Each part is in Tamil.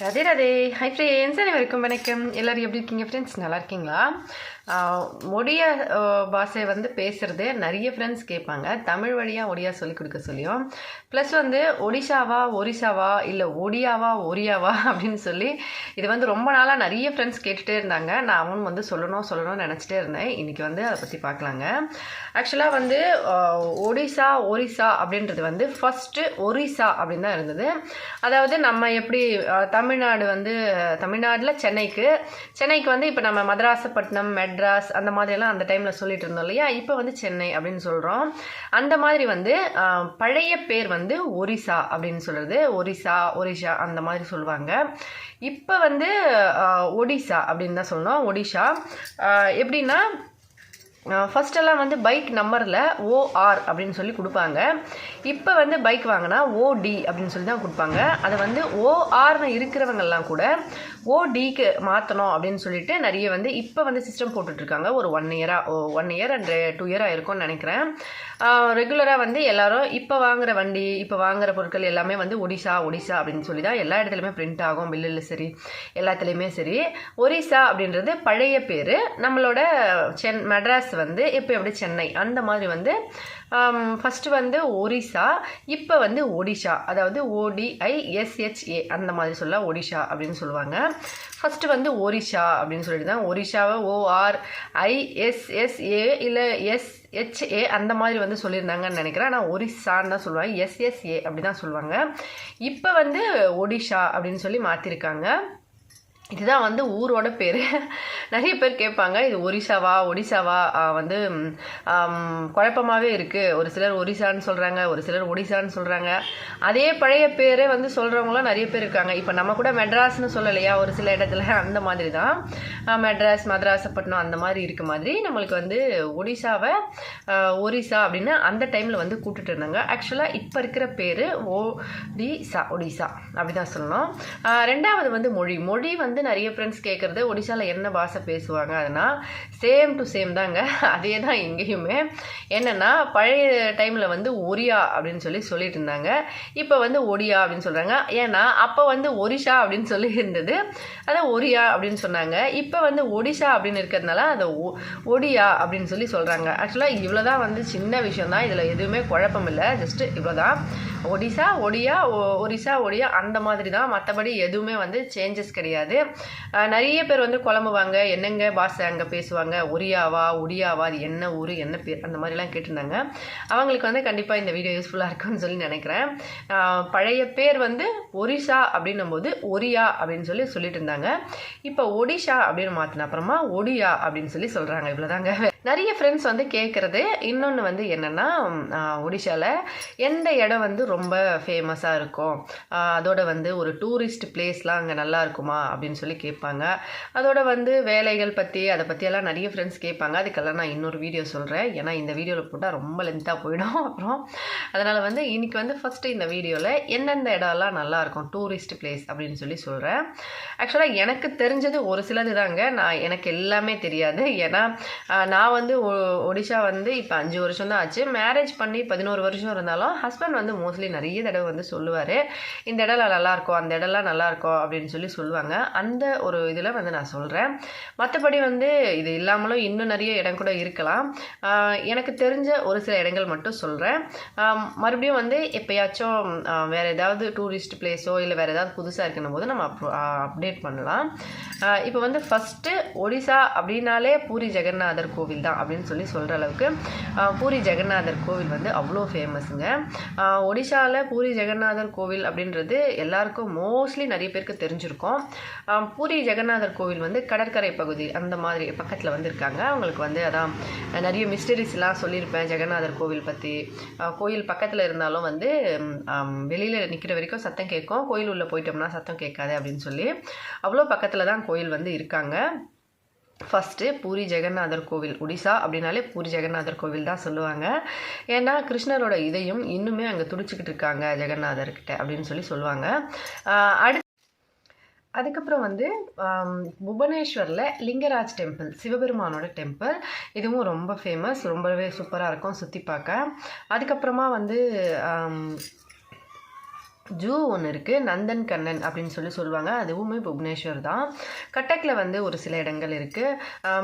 ராதே ராதே. ஹை ஃப்ரெண்ட்ஸ், அனைவருக்கும் வணக்கம். எல்லோரும் எப்படி இருக்கீங்க ஃப்ரெண்ட்ஸ்? நல்லா இருக்கீங்களா? ஒடியா பாஷை பேசுகிறது நிறைய ஃப்ரெண்ட்ஸ் கேட்பாங்க. தமிழ் வழியாக ஒடியா சொல்லிக் கொடுக்க சொல்லியும், ப்ளஸ் ஒடிஷாவா ஒரிசாவா இல்லை ஒடியாவா ஒரியாவா அப்படின்னு சொல்லி இது ரொம்ப நாளாக நிறைய ஃப்ரெண்ட்ஸ் கேட்டுகிட்டே இருந்தாங்க. நான் அவனும் சொல்லணும்னு நினச்சிட்டே இருந்தேன். இன்றைக்கி அதை பற்றி பார்க்கலாங்க. ஆக்சுவலாக ஒடிசா ஒரிசா அப்படின்றது ஃபஸ்ட்டு ஒரிசா அப்படின்னு தான் இருந்தது. அதாவது நம்ம எப்படி தமிழ்நாட்டில் சென்னைக்கு இப்போ நம்ம மதராசப்பட்டினம், மெட்ராஸ் அந்த மாதிரியெல்லாம் அந்த டைமில் சொல்லிட்டு இருந்தோம் இல்லையா? இப்போ சென்னை அப்படின்னு சொல்கிறோம். அந்த மாதிரி பழைய பேர் ஒரிசா அப்படின்னு சொல்கிறது. ஒரிஷா அந்த மாதிரி சொல்லுவாங்க. இப்போ ஒடிசா அப்படின்னு தான் சொல்லணும். ஒடிஷா எப்படின்னா, ஃபஸ்ட்டெல்லாம் பைக் நம்பரில் OR அப்படின்னு சொல்லி கொடுப்பாங்க. இப்போ பைக் வாங்கினா OD அப்படின்னு சொல்லி தான் கொடுப்பாங்க. அதை ORனு இருக்கிறவங்கெல்லாம் கூட ODக்கு மாற்றணும் அப்படின்னு சொல்லிட்டு நிறைய இப்போ சிஸ்டம் போட்டுட்ருக்காங்க. ஒரு 1 இயர் அண்ட் 2 இயர் ஆயிருக்கும்னு நினைக்கிறேன். ரெகுலராக எல்லாரும் இப்போ வாங்குகிற வண்டி, இப்போ வாங்குகிற பொருட்கள் எல்லாமே ஒடிஷா அப்படின்னு சொல்லி தான் எல்லா இடத்துலையுமே பிரிண்ட் ஆகும். பில்லில் சரி, எல்லாத்துலேயுமே சரி. ஒரிசா அப்படின்றது பழைய பேர். நம்மளோட மெட்ராஸ் இப்போ எப்படி சென்னை அந்த மாதிரி ஃபஸ்ட்டு ஒரிசா, இப்போ ஒடிஷா, அதாவது ODISHA அந்த மாதிரி சொல்ல ஒடிஷா அப்படின்னு சொல்லுவாங்க. ஃபஸ்ட்டு ஒரிஷா அப்படின்னு சொல்லிட்டு தான் ஒரிஷாவை ORISSA இல்லை SHA அந்த மாதிரி சொல்லியிருந்தாங்கன்னு நினைக்கிறேன். ஆனால் ஒரிசான்னு தான் சொல்லுவாங்க. SSA அப்படி தான் சொல்லுவாங்க. இப்போ ஒடிஷா அப்படின்னு சொல்லி மாற்றிருக்காங்க. இதுதான் ஊரோட பேர். நிறைய பேர் கேட்பாங்க, இது ஒடிசாவா குழப்பமாகவே இருக்குது. ஒரு சிலர் ஒரிசான்னு சொல்கிறாங்க, ஒரு சிலர் ஒடிசான்னு சொல்கிறாங்க. அதே பழைய பேரே சொல்கிறவங்களாம் நிறைய பேர் இருக்காங்க. இப்போ நம்ம கூட மெட்ராஸ்னு சொல்லலையா ஒரு சில இடத்துல, அந்த மாதிரி தான் மெட்ராஸ், மதராசப்பட்டினம் அந்த மாதிரி இருக்க மாதிரி நம்மளுக்கு ஒடிசாவை ஒரிசா அப்படின்னு அந்த டைமில் கூப்பிட்டுட்டு இருந்தாங்க. ஆக்சுவலாக இப்போ இருக்கிற பேர் ஒடிசா அப்படி தான் சொல்லணும். ரெண்டாவது மொழி நிறைய ஃப்ரெண்ட்ஸ் கேட்குறது, ஒடிசாவில் என்ன பாஷை பேசுவாங்க? அதனால் சேம் டு சேம் தாங்க. அதே தான் இங்கேயுமே. என்னென்னா, பழைய டைமில் ஒரியா அப்படின்னு சொல்லிட்டு இருந்தாங்க. இப்போ ஒடியா அப்படின்னு சொல்கிறாங்க. ஏன்னா அப்போ ஒரிஷா அப்படின்னு சொல்லி இருந்தது, அதை ஒரியா அப்படின்னு சொன்னாங்க. இப்போ ஒடிஷா அப்படின்னு இருக்கிறதுனால அதை ஒடியா அப்படின்னு சொல்கிறாங்க. ஆக்சுவலாக இவ்வளோ தான் சின்ன விஷயம் தான். இதில் எதுவுமே குழப்பம் இல்லை. ஜஸ்ட்டு இவ்வளோ தான். ஒடிசா ஒடியா, ஒரிசா ஒடியா அந்த மாதிரி தான். மற்றபடி எதுவுமே சேஞ்சஸ் கிடையாது. நிறைய பேர் குழம்புவாங்க, என்னங்க பாஷை அங்கே பேசுவாங்க, ஒடியாவா, அது என்ன ஊர், என்ன பேர், அந்த மாதிரிலாம் கேட்டிருந்தாங்க. அவங்களுக்கு கண்டிப்பாக இந்த வீடியோ யூஸ்ஃபுல்லாக இருக்குன்னு சொல்லி நினைக்கிறேன். பழைய பேர் ஒரிசா அப்படின்னும் போது ஒரியா அப்படின்னு சொல்லிட்டு இருந்தாங்க. இப்போ ஒடிஷா அப்படின்னு மாற்றின அப்புறமா ஒடியா அப்படின்னு சொல்கிறாங்க. இவ்வளோதாங்க. நிறைய ஃப்ரெண்ட்ஸ் கேட்குறது இன்னொன்று என்னென்னா, ஒடிஷாவில் எந்த இடம் ரொம்ப ஃபேமஸாக இருக்கும், அதோட ஒரு டூரிஸ்ட் பிளேஸ்லாம் அங்கே நல்லா இருக்குமா அப்படின்னு கேட்பாங்க. அதோட வேலைகள் பற்றி, அதை பற்றியெல்லாம் நிறைய ஃப்ரெண்ட்ஸ் கேட்பாங்க. அதுக்கெல்லாம் நான் இன்னொரு வீடியோ சொல்கிறேன். ஏன்னா இந்த வீடியோவில் போட்டால் ரொம்ப லென்த்தாக போயிடும் அப்புறம். அதனால் இன்றைக்கி ஃபஸ்ட்டு இந்த வீடியோவில் எந்தெந்த இடம்லாம் நல்லாயிருக்கும் டூரிஸ்ட் பிளேஸ் அப்படின்னு சொல்கிறேன். ஆக்சுவலாக எனக்கு தெரிஞ்சது ஒரு சிலது தாங்க. எனக்கு எல்லாமே தெரியாது. ஏன்னா நான் ஒடிஷா இப்போ 5 வருஷம் தான் ஆச்சு. மேரேஜ் பண்ணி 11 வருஷம் இருந்தாலும் ஹஸ்பண்ட் மோஸ்ட்லி நிறைய தடவை சொல்லுவார், இந்த இடம்லாம் நல்லாயிருக்கும், அந்த இடம்லாம் நல்லாயிருக்கும் அப்படின்னு சொல்லுவாங்க. அந்த ஒரு இதில் நான் சொல்கிறேன். மற்றபடி இது இல்லாமலும் இன்னும் நிறைய இடம் கூட இருக்கலாம். எனக்கு தெரிஞ்ச ஒரு சில இடங்கள் மட்டும் சொல்கிறேன். மறுபடியும் எப்போயாச்சும் வேறு ஏதாவது டூரிஸ்ட் பிளேஸோ இல்லை வேறு ஏதாவது புதுசாக இருக்கணும் போது நம்ம அப்டேட் பண்ணலாம். இப்போ ஃபஸ்ட்டு ஒடிசா அப்படின்னாலே பூரி ஜெகநாதர் கோவில் தான் அப்படின்னு சொல்கிற அளவுக்கு பூரி ஜெகநாதர் கோவில் அவ்வளோ ஃபேமஸுங்க. ஒடிஷாவில் பூரி ஜெகநாதர் கோவில் அப்படின்றது எல்லாருக்கும் மோஸ்ட்லி நிறைய பேருக்கு தெரிஞ்சிருக்கும். பூரி ஜெகநாதர் கோவில் கடற்கரை பகுதி அந்த மாதிரி பக்கத்தில் இருக்காங்க. அவங்களுக்கு அதான் நிறைய மிஸ்டரிஸ்லாம் சொல்லியிருப்பேன் ஜெகநாதர் கோவில் பற்றி. கோயில் பக்கத்தில் இருந்தாலும் வெளியில் நிற்கிற வரைக்கும் சத்தம் கேட்கும், கோயில் உள்ளே போயிட்டோம்னா சத்தம் கேட்காது அப்படின்னு அவ்வளோ பக்கத்தில் தான் கோயில் இருக்காங்க. ஃபஸ்ட்டு பூரி ஜெகநாதர் கோவில், ஒடிசா அப்படின்னாலே பூரி ஜெகநாதர் கோவில் தான் சொல்லுவாங்க. ஏன்னா கிருஷ்ணரோட இதயம் இன்னுமே அங்கே துடிச்சிக்கிட்டு இருக்காங்க ஜெகநாதர்கிட்ட அப்படின்னு சொல்லுவாங்க. அதுக்கப்புறம் புவனேஸ்வரில் லிங்கராஜ் டெம்பிள், சிவபெருமானோட டெம்பிள், இதுவும் ரொம்ப ஃபேமஸ், ரொம்பவே சூப்பராக இருக்கும் சுற்றி பார்க்க. அதுக்கப்புறமா ஜூ ஒன்று இருக்குது, நந்தன் கண்ணன் அப்படின்னு சொல்லுவாங்க. அதுவுமே புவனேஸ்வர் தான். கட்டக்கில் வந்து ஒரு சில இடங்கள் இருக்குது,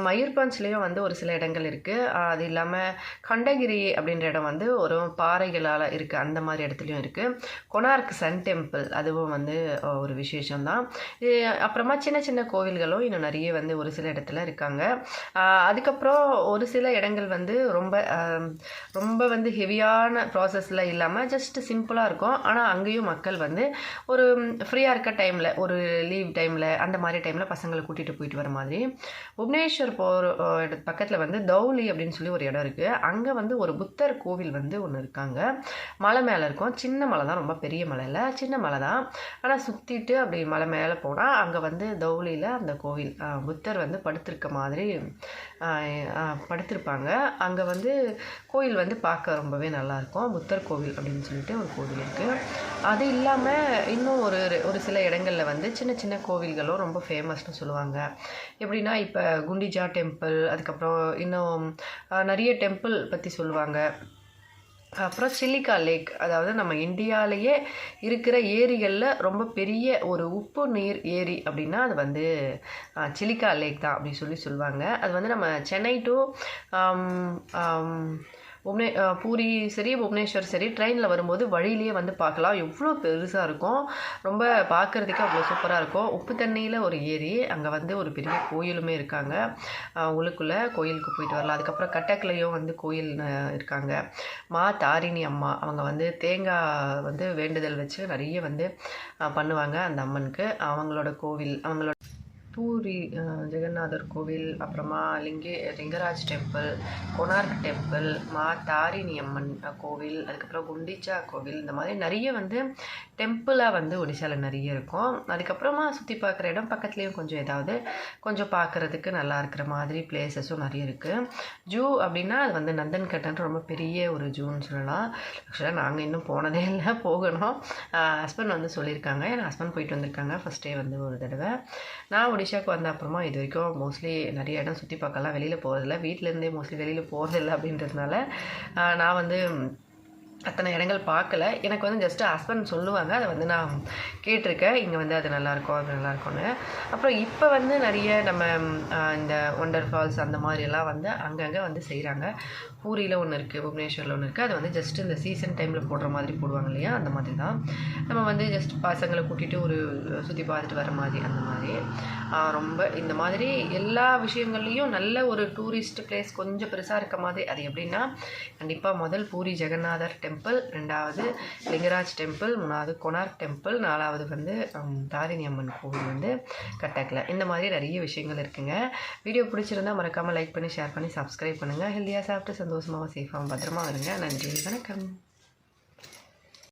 மயூர்பஞ்ச்லேயும் வந்து ஒரு சில இடங்கள் இருக்குது. அது இல்லாமல் கண்டகிரி அப்படின்ற இடம் வந்து ஒரு பாறைகளால் இருக்குது, அந்த மாதிரி இடத்துலையும் இருக்குது. கொனார்க் சன் டெம்பிள் அதுவும் வந்து ஒரு விசேஷம்தான். அப்புறமா சின்ன சின்ன கோவில்களும் இன்னும் நிறைய வந்து ஒரு சில இடத்துல இருக்காங்க. அதுக்கப்புறம் ஒரு சில இடங்கள் வந்து ரொம்ப ரொம்ப வந்து ஹெவியான ப்ராசஸில் இல்லாமல் ஜஸ்ட் சிம்பிளாக இருக்கும். ஆனால் அங்கேயும் மக்கள் வந்து ஒரு ஃப்ரீயாக இருக்க டைமில், ஒரு லீவ் டைமில், அந்த மாதிரி டைமில் பசங்களை கூட்டிகிட்டு போயிட்டு வர மாதிரி. புவனேஸ்வர் போகிற பக்கத்தில் வந்து தௌலி அப்படின்னு சொல்லி ஒரு இடம் இருக்குது. அங்கே வந்து ஒரு புத்தர் கோவில் வந்து ஒன்று இருக்காங்க. மலை மேலே இருக்கும், சின்ன மலை தான், ரொம்ப பெரிய மலை இல்லை, சின்ன மலை தான். ஆனால் சுற்றிட்டு அப்படி மலை மேலே போனால் அங்கே வந்து தௌலியில் அந்த கோவில் புத்தர் வந்து படுத்திருக்க மாதிரி படுத்திருப்பாங்க. அங்கே வந்து கோயில் வந்து பார்க்க ரொம்பவே நல்லாயிருக்கும். புத்தர் கோவில் அப்படின்னு சொல்லிட்டு ஒரு கோவில் இருக்குது. அது இல்லாமல் இன்னும் ஒரு சில இடங்களில் வந்து சின்ன சின்ன கோவில்களும் ரொம்ப ஃபேமஸ்னு சொல்லுவாங்க. எப்படின்னா இப்போ குண்டிஜா டெம்பிள், அதுக்கப்புறம் இன்னும் நிறைய டெம்பிள் பற்றி சொல்லுவாங்க. அப்புறம் சிலிக்கா லேக், அதாவது நம்ம இந்தியாவிலேயே இருக்கிற ஏரிகளில் ரொம்ப பெரிய ஒரு உப்பு நீர் ஏரி அப்படின்னா அது வந்து சிலிக்கா லேக் தான் அப்படி சொல்லுவாங்க. அது வந்து நம்ம சென்னை டு பூரி சரி, புவனேஸ்வர் சரி, ட்ரெயினில் வரும்போது வழியிலேயே வந்து பார்க்கலாம். எவ்வளோ பெருசாக இருக்கும், ரொம்ப பார்க்குறதுக்கு அவ்வளோ சூப்பராக இருக்கும். உப்பு தண்ணியில் ஒரு ஏரி, அங்கே வந்து ஒரு பெரிய கோயிலுமே இருக்காங்க. உள்ளுக்குள்ளே கோயிலுக்கு போயிட்டு வரலாம். அதுக்கப்புறம் கட்டக்கிலையும் வந்து கோயில் இருக்காங்க. மா தாரிணி அம்மா, அவங்க வந்து தேங்காய் வந்து வேண்டுதல் வச்சு நிறைய வந்து பண்ணுவாங்க அந்த அம்மனுக்கு. அவங்களோட கோவில், அவங்களோட பூரி ஜெகநாதர் கோவில், அப்புறமா லிங்கராஜ் டெம்பிள், கொனார்க் டெம்பிள், மா தாரிணி அம்மன் கோவில், அதுக்கப்புறம் குண்டிச்சா கோவில், இந்த மாதிரி நிறைய வந்து டெம்பிளாக வந்து ஒடிசாவில் நிறைய இருக்கும். அதுக்கப்புறமா சுற்றி பார்க்குற இடம் பக்கத்துலேயும் கொஞ்சம் பார்க்குறதுக்கு நல்லா இருக்கிற மாதிரி பிளேசஸும் நிறைய இருக்குது. ஜூ அப்படின்னா அது வந்து நந்தன் கண்ணன் ரொம்ப பெரிய ஒரு ஜூன்னு சொல்லலாம். ஆக்சுவலாக நாங்கள் இன்னும் போனதே இல்லை, போகணும். ஹஸ்பண்ட் வந்து சொல்லியிருக்காங்க, என் ஹஸ்பண்ட் போயிட்டு வந்திருக்காங்க ஃபஸ்ட்டே வந்து ஒரு தடவை. நான் ஒடிஷாவுக்கு வந்த அப்புறமா இது வரைக்கும் மோஸ்ட்லி நிறைய இடம் சுற்றி பார்க்கலாம், வெளியில் போகிறதில்ல, வீட்டிலேருந்தே மோஸ்ட்லி வெளியில் போகிறதில்ல அப்படின்றதுனால நான் வந்து அத்தனை இடங்கள் பார்க்கல. எனக்கு வந்து ஜஸ்ட்டு ஹஸ்பண்ட் சொல்லுவாங்க, அதை வந்து நான் கேட்டிருக்கேன், இங்கே வந்து அது நல்லாயிருக்கும், அது நல்லாயிருக்கும்னு. அப்புறம் இப்போ வந்து நிறைய நம்ம இந்த ஒண்டர் ஃபால்ஸ் அந்த மாதிரியெல்லாம் வந்து அங்கங்கே வந்து செய்கிறாங்க. பூரியில் ஒன்று இருக்குது, புவனேஸ்வரில் ஒன்று இருக்குது. அது வந்து ஜஸ்ட் இந்த சீசன் டைமில் போடுற மாதிரி போடுவாங்க இல்லையா, அந்த மாதிரி தான். நம்ம வந்து ஜஸ்ட் பசங்களை கூட்டிகிட்டு ஒரு சுற்றி பார்த்துட்டு வர மாதிரி, அந்த மாதிரி ரொம்ப இந்த மாதிரி எல்லா விஷயங்கள்லேயும் நல்ல ஒரு டூரிஸ்ட் பிளேஸ் கொஞ்சம் பெருசாக இருக்க மாதிரி. அது எப்படின்னா கண்டிப்பாக முதல் பூரி ஜெகநாதர் டெம்பிள், ரெண்டாவது லிங்கராஜ் டெம்பிள், மூணாவது கொனார்க் டெம்பிள், நாலாவது வந்து தாரிணி அம்மன் கோவில் வந்து கட்டக்கில். இந்த மாதிரி நிறைய விஷயங்கள் இருக்குங்க. வீடியோ பிடிச்சிருந்தா மறக்காமல் லைக் பண்ணி, ஷேர் பண்ணி, சப்ஸ்கிரைப் பண்ணுங்கள். ஹெல்த்தியாக சாப்பிட்டு சந்தோஷமாக சேஃபாகவும் பத்திரமா வருங்க. நன்றி, வணக்கம்.